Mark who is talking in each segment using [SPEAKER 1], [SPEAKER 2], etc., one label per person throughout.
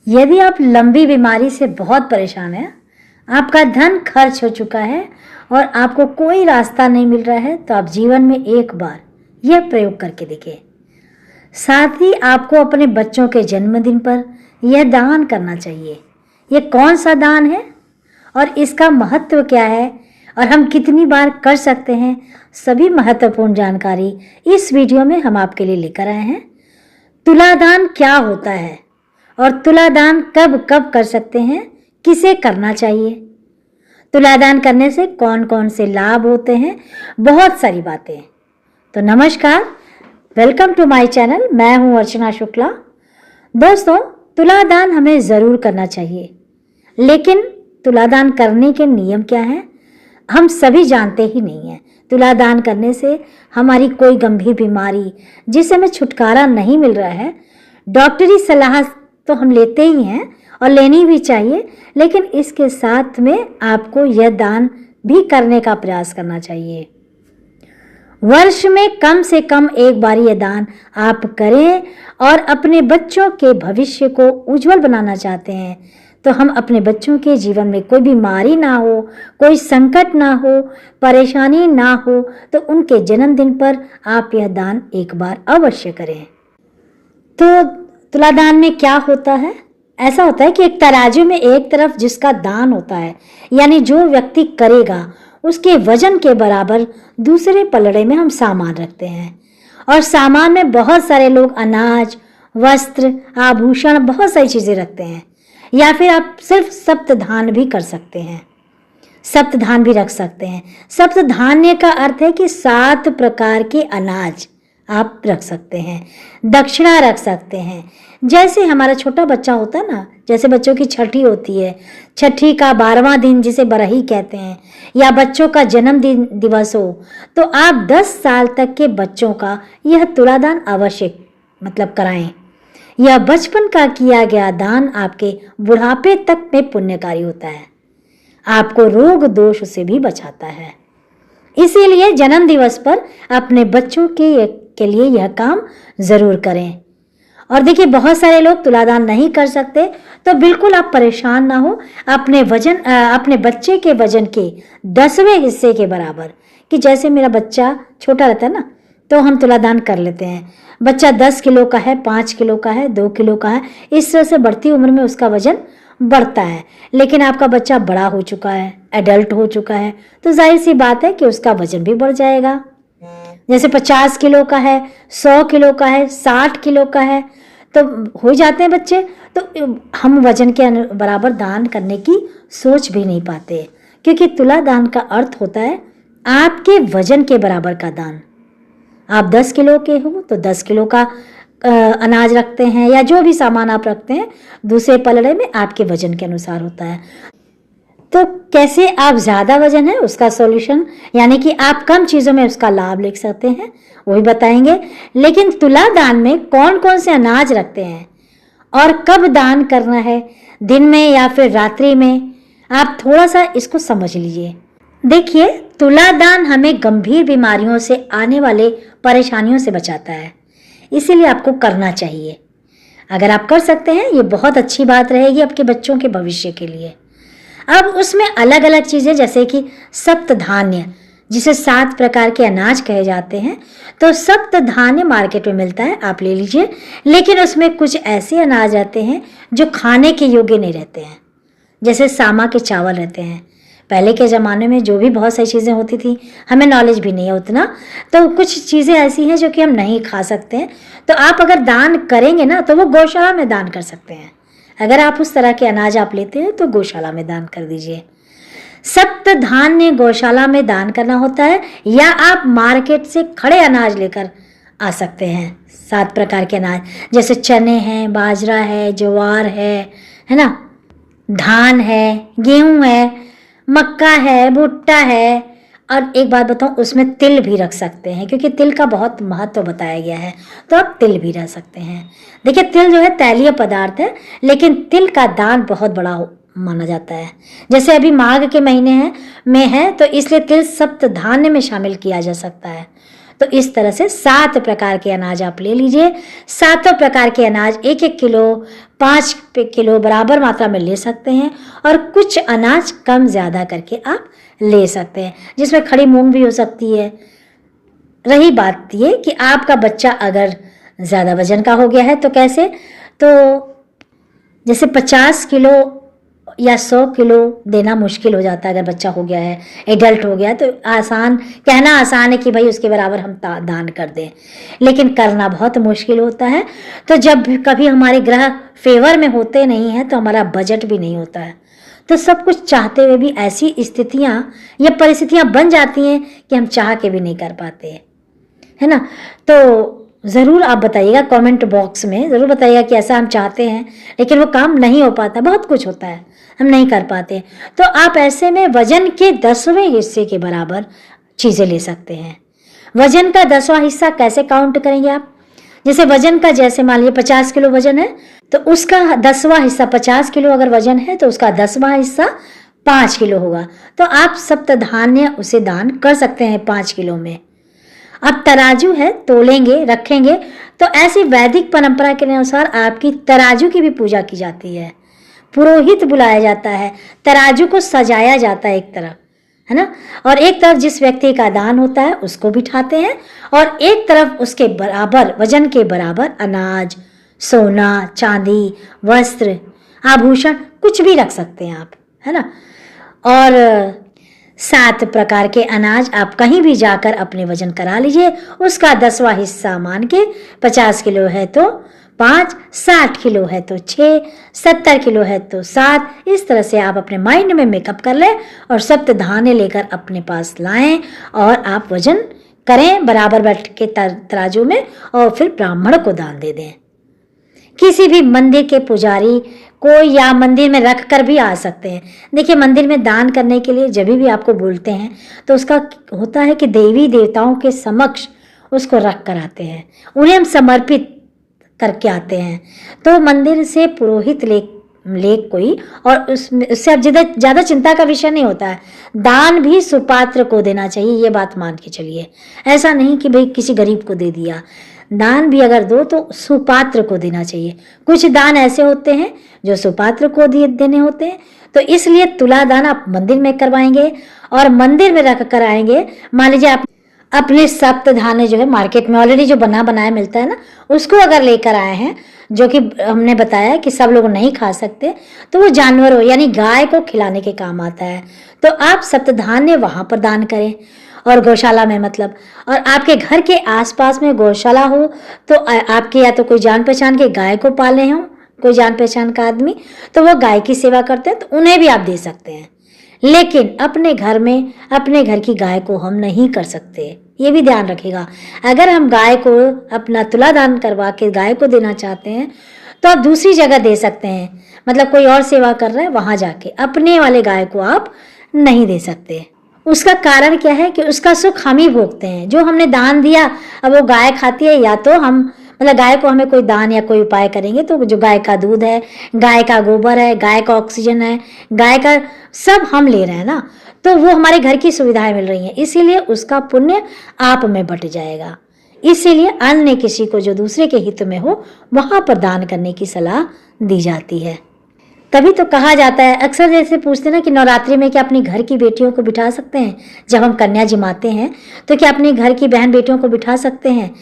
[SPEAKER 1] यदि आप लंबी बीमारी से बहुत परेशान हैं, आपका धन खर्च हो चुका है और आपको कोई रास्ता नहीं मिल रहा है, तो आप जीवन में एक बार यह प्रयोग करके देखिए। साथ ही आपको अपने बच्चों के जन्मदिन पर यह दान करना चाहिए। ये कौन सा दान है और इसका महत्व क्या है और हम कितनी बार कर सकते हैं, सभी महत्वपूर्ण जानकारी इस वीडियो में हम आपके लिए लेकर आए हैं। तुलादान क्या होता है और तुलादान कब कब कर सकते हैं, किसे करना चाहिए, तुलादान करने से कौन कौन से लाभ होते हैं, बहुत सारी बातें। तो नमस्कार, वेलकम टू माय चैनल। मैं हूं अर्चना शुक्ला। दोस्तों, तुलादान हमें ज़रूर करना चाहिए, लेकिन तुलादान करने के नियम क्या हैं हम सभी जानते ही नहीं हैं। तुलादान करने से हमारी कोई गंभीर बीमारी जिससे हमें छुटकारा नहीं मिल रहा है, डॉक्टरी सलाह तो हम लेते ही हैं और लेनी भी चाहिए, लेकिन इसके साथ में आपको यह दान भी करने का प्रयास करना चाहिए। वर्ष में कम से कम एक बार यह दान आप करें और अपने बच्चों के भविष्य को उज्जवल बनाना चाहते हैं, तो हम अपने बच्चों के जीवन में कोई बीमारी ना हो, कोई संकट ना हो, परेशानी ना हो, तो उनके जन्मदिन पर आप यह दान एक बार अवश्य करें। तो तुलादान में क्या होता है? ऐसा होता है कि एक तराजू में एक तरफ जिसका दान होता है, यानी जो व्यक्ति करेगा उसके वजन के बराबर दूसरे पलड़े में हम सामान रखते हैं, और सामान में बहुत सारे लोग अनाज, वस्त्र, आभूषण, बहुत सारी चीज़ें रखते हैं। या फिर आप सिर्फ सप्तधान भी कर सकते हैं, सप्तधान भी रख सकते हैं। सप्तधान्य का अर्थ है कि 7 प्रकार के अनाज आप रख सकते हैं, दक्षिणा रख सकते हैं। जैसे हमारा छोटा बच्चा होता है ना, जैसे बच्चों की छठी होती है, छठी का 12वां दिन जिसे बरही कहते हैं, या बच्चों का जन्मदिन दिवस हो, तो आप 10 साल तक के बच्चों का यह तुलादान अवश्य कराएं। यह बचपन का किया गया दान आपके बुढ़ापे तक में पुण्यकारी होता है, आपको रोग दोष से भी बचाता है। इसीलिए जन्म दिवस पर अपने बच्चों के लिए यह काम जरूर करें। और देखिए, बहुत सारे लोग तुलादान नहीं कर सकते, तो बिल्कुल आप परेशान ना हो। अपने बच्चे के वजन के 10वें हिस्से के बराबर, कि जैसे मेरा बच्चा छोटा रहता है ना, तो हम तुलादान कर लेते हैं। बच्चा 10 किलो का है, 5 किलो का है, 2 किलो का है, इस तरह से बढ़ती उम्र में उसका वजन बढ़ता है। लेकिन आपका बच्चा बड़ा हो चुका है, एडल्ट हो चुका है, तो जाहिर सी बात है कि उसका वजन भी बढ़ जाएगा। जैसे 50 किलो का है, 100 किलो का है, 60 किलो का है, तो हो जाते हैं बच्चे, तो हम वजन के बराबर दान करने की सोच भी नहीं पाते, क्योंकि तुलादान का अर्थ होता है आपके वजन के बराबर का दान। आप 10 किलो के हो तो 10 किलो का अनाज रखते हैं, या जो भी सामान आप रखते हैं दूसरे पलड़े में आपके वजन के अनुसार होता है। तो कैसे आप ज़्यादा वजन है उसका सॉल्यूशन, यानी कि आप कम चीज़ों में उसका लाभ ले सकते हैं, वो भी बताएंगे। लेकिन तुलादान में कौन कौन से अनाज रखते हैं और कब दान करना है, दिन में या फिर रात्रि में, आप थोड़ा सा इसको समझ लीजिए। देखिए, तुलादान हमें गंभीर बीमारियों से आने वाले परेशानियों से बचाता है, इसीलिए आपको करना चाहिए। अगर आप कर सकते हैं, ये बहुत अच्छी बात रहेगी आपके बच्चों के भविष्य के लिए। अब उसमें अलग अलग चीज़ें, जैसे कि सप्तधान्य, जिसे 7 प्रकार के अनाज कहे जाते हैं, तो सप्तधान्य मार्केट में मिलता है, आप ले लीजिए। लेकिन उसमें कुछ ऐसे अनाज रहते हैं जो खाने के योग्य नहीं रहते हैं, जैसे सामा के चावल रहते हैं। पहले के ज़माने में जो भी बहुत सारी चीज़ें होती थी, हमें नॉलेज भी नहीं है उतना, तो कुछ चीज़ें ऐसी हैं जो कि हम नहीं खा सकते हैं। तो आप अगर दान करेंगे ना, तो वो गौशाला में दान कर सकते हैं। अगर आप उस तरह के अनाज आप लेते हैं तो गौशाला में दान कर दीजिए। सप्तधान्य गौशाला में दान करना होता है, या आप मार्केट से खड़े अनाज लेकर आ सकते हैं। 7 प्रकार के अनाज, जैसे चने हैं, बाजरा है, ज्वार है ना, धान है, गेहूं है, मक्का है, भुट्टा है। और एक बात बताऊं, उसमें तिल भी रख सकते हैं, क्योंकि तिल का बहुत महत्व बताया गया है, तो आप तिल भी रख सकते हैं। देखिए, तिल जो है तैलीय पदार्थ है, लेकिन तिल का दान बहुत बड़ा माना जाता है। जैसे अभी माघ के महीने में है, तो इसलिए तिल सप्तधान्य में शामिल किया जा सकता है। तो इस तरह से 7 प्रकार के अनाज आप ले लीजिए। 7 प्रकार के अनाज 1-1 किलो 5 किलो बराबर मात्रा में ले सकते हैं, और कुछ अनाज कम ज़्यादा करके आप ले सकते हैं, जिसमें खड़ी मूंग भी हो सकती है। रही बात ये कि आपका बच्चा अगर ज़्यादा वजन का हो गया है तो कैसे, तो जैसे 50 किलो या 100 किलो देना मुश्किल हो जाता है अगर बच्चा हो गया है, एडल्ट हो गया है, तो कहना आसान है कि भाई उसके बराबर हम दान कर दें, लेकिन करना बहुत मुश्किल होता है। तो जब कभी हमारे ग्रह फेवर में होते नहीं हैं तो हमारा बजट भी नहीं होता है, तो सब कुछ चाहते हुए भी ऐसी स्थितियां या परिस्थितियां बन जाती हैं कि हम चाह के भी नहीं कर पाते, है ना। तो ज़रूर आप बताइएगा, कमेंट बॉक्स में ज़रूर बताइएगा कि ऐसा हम चाहते हैं लेकिन वो काम नहीं हो पाता, बहुत कुछ होता है हम नहीं कर पाते। तो आप ऐसे में वजन के 10वें हिस्से के बराबर चीज़ें ले सकते हैं। वजन का 10वां हिस्सा कैसे काउंट करेंगे आप, जैसे वजन का, जैसे मान लीजिए 50 किलो वजन है तो उसका 10वां हिस्सा, 50 किलो अगर वजन है तो उसका 10वां हिस्सा 5 किलो होगा। तो आप सप्तधान्य उसे दान कर सकते हैं 5 किलो में। अब तराजू है, तोलेंगे, रखेंगे, तो ऐसी वैदिक परंपरा के अनुसार आपकी तराजू की भी पूजा की जाती है, पुरोहित बुलाया जाता है, तराजू को सजाया जाता है एक तरफ, है ना, और एक तरफ जिस व्यक्ति का दान होता है उसको बिठाते हैं, और एक तरफ उसके बराबर, वजन के बराबर अनाज, सोना, चांदी, वस्त्र, आभूषण कुछ भी रख सकते हैं आप, है ना। और 7 प्रकार के अनाज आप कहीं भी जाकर अपने वजन करा लीजिए, उसका 10वां हिस्सा मान के, 50 किलो है तो 5, 60 किलो है तो 6, 70 किलो है तो 7, इस तरह से आप अपने माइंड में मेकअप कर लें और सप्तधान्य लेकर अपने पास लाएं और आप वजन करें बराबर बैठ के तराजू में, और फिर ब्राह्मण को दान दे दें। किसी भी मंदिर के पुजारी को या मंदिर में रख कर भी आ सकते हैं। देखिए, मंदिर में दान करने के लिए जब भी आपको बोलते हैं तो उसका होता है कि देवी देवताओं के समक्ष उसको रख कर आते हैं, उन्हें हम समर्पित करके आते हैं। तो मंदिर से पुरोहित ले कोई, और उससे अब ज़्यादा चिंता का विषय नहीं होता है। दान भी सुपात्र को देना चाहिए, ये बात मान के चलिए। ऐसा नहीं कि भाई किसी गरीब को दे दिया, दान भी अगर दो तो सुपात्र को देना चाहिए। कुछ दान ऐसे होते हैं जो सुपात्र को देने होते हैं, तो इसलिए तुला दान आप मंदिर में करवाएंगे और मंदिर में रख कर आएंगे। मान लीजिए आप अपने सप्तधान्य जो है मार्केट में ऑलरेडी जो बना बनाया मिलता है ना, उसको अगर लेकर आए हैं, जो कि हमने बताया कि सब लोग नहीं खा सकते, तो वो जानवरों यानी गाय को खिलाने के काम आता है। तो आप सप्तधान्य वहां पर दान करें, और गौशाला में मतलब, और आपके घर के आसपास में गौशाला हो तो आपके या तो कोई जान पहचान के गाय को पाले हों, कोई जान पहचान का आदमी, तो वो गाय की सेवा करते हैं, तो उन्हें भी आप दे सकते हैं। लेकिन अपने घर में अपने घर की गाय को हम नहीं कर सकते, ये भी ध्यान रखिएगा। अगर हम गाय को अपना तुला दान करवा के गाय को देना चाहते हैं तो आप दूसरी जगह दे सकते हैं, मतलब कोई और सेवा कर रहा है वहां जाके, अपने वाले गाय को आप नहीं दे सकते। उसका कारण क्या है कि उसका सुख हम ही भोगते हैं। जो हमने दान दिया अब वो गाय खाती है, या तो हम मतलब गाय को हमें कोई दान या कोई उपाय करेंगे तो जो गाय का दूध है, गाय का गोबर है, गाय का ऑक्सीजन है, गाय का सब हम ले रहे हैं ना, तो वो हमारे घर की सुविधाएं मिल रही हैं, इसीलिए उसका पुण्य आप में बट जाएगा। इसीलिए अन्य किसी को जो दूसरे के हित में हो वहां पर दान करने की सलाह दी जाती है। तभी तो कहा जाता है, अक्सर जैसे पूछते हैं ना कि नवरात्रि में क्या अपनी घर की बेटियों को बिठा सकते हैं, जब हम कन्या जिमाते हैं तो क्या अपने घर की बहन बेटियों को बिठा सकते हैं,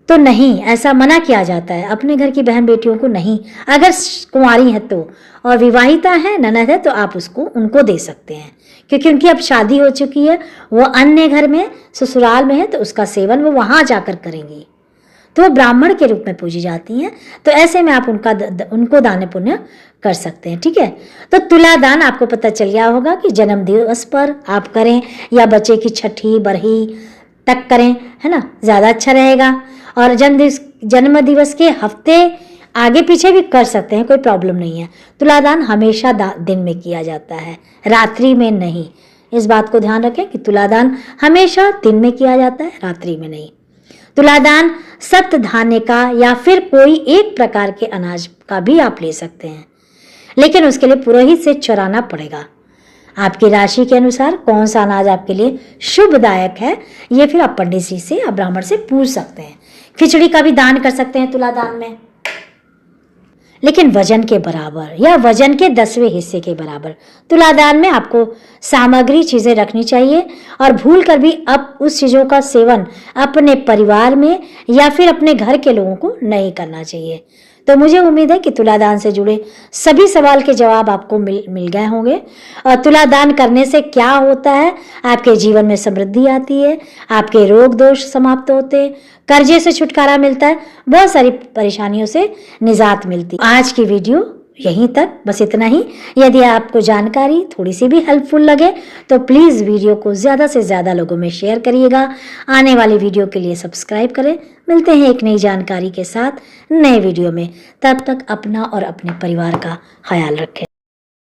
[SPEAKER 1] तो नहीं, ऐसा मना किया जाता है। अपने घर की बहन बेटियों को नहीं, अगर कुंवारी है तो, और विवाहिता है, ननद है, तो आप उनको दे सकते हैं, क्योंकि उनकी अब शादी हो चुकी है, वो अन्य घर में ससुराल में है, तो उसका सेवन वो वहां जाकर करेंगी, तो वो ब्राह्मण के रूप में पूजी जाती हैं। तो ऐसे में आप उनको दान पुण्य कर सकते हैं। ठीक है, तो तुला दान आपको पता चल गया होगा कि जन्म दिवस पर आप करें या बच्चे की छठी बरही तक करें, है ना, ज़्यादा अच्छा रहेगा। और जन्म दिवस के हफ्ते आगे पीछे भी कर सकते हैं, कोई प्रॉब्लम नहीं है। तुला दान हमेशा दिन में किया जाता है, रात्रि में नहीं। इस बात को ध्यान रखें कि तुला दान हमेशा दिन में किया जाता है, रात्रि में नहीं। तुला दान सप्तधान्य का या फिर कोई एक प्रकार के अनाज का भी आप ले सकते हैं, लेकिन उसके लिए पुरोहित से चुराना पड़ेगा। आपकी राशि के अनुसार कौन सा अनाज आपके लिए शुभदायक है, ये फिर आप पंडित जी से या ब्राह्मण से पूछ सकते हैं। खिचड़ी का भी दान कर सकते हैं तुला दान में, लेकिन वजन के बराबर या वजन के 10वें हिस्से के बराबर तुलादान में आपको सामग्री चीज़ें रखनी चाहिए और भूल कर भी अब उस चीज़ों का सेवन अपने परिवार में या फिर अपने घर के लोगों को नहीं करना चाहिए। तो मुझे उम्मीद है कि तुलादान से जुड़े सभी सवाल के जवाब आपको मिल गए होंगे। और तुलादान करने से क्या होता है, आपके जीवन में समृद्धि आती है, आपके रोग दोष समाप्त होते हैं, कर्जे से छुटकारा मिलता है, बहुत सारी परेशानियों से निजात मिलती है। आज की वीडियो यहीं तक, बस इतना ही। यदि आपको जानकारी थोड़ी सी भी हेल्पफुल लगे तो प्लीज़ वीडियो को ज़्यादा से ज़्यादा लोगों में शेयर करिएगा। आने वाली वीडियो के लिए सब्सक्राइब करें। मिलते हैं एक नई जानकारी के साथ नए वीडियो में। तब तक अपना और अपने परिवार का ख्याल रखें।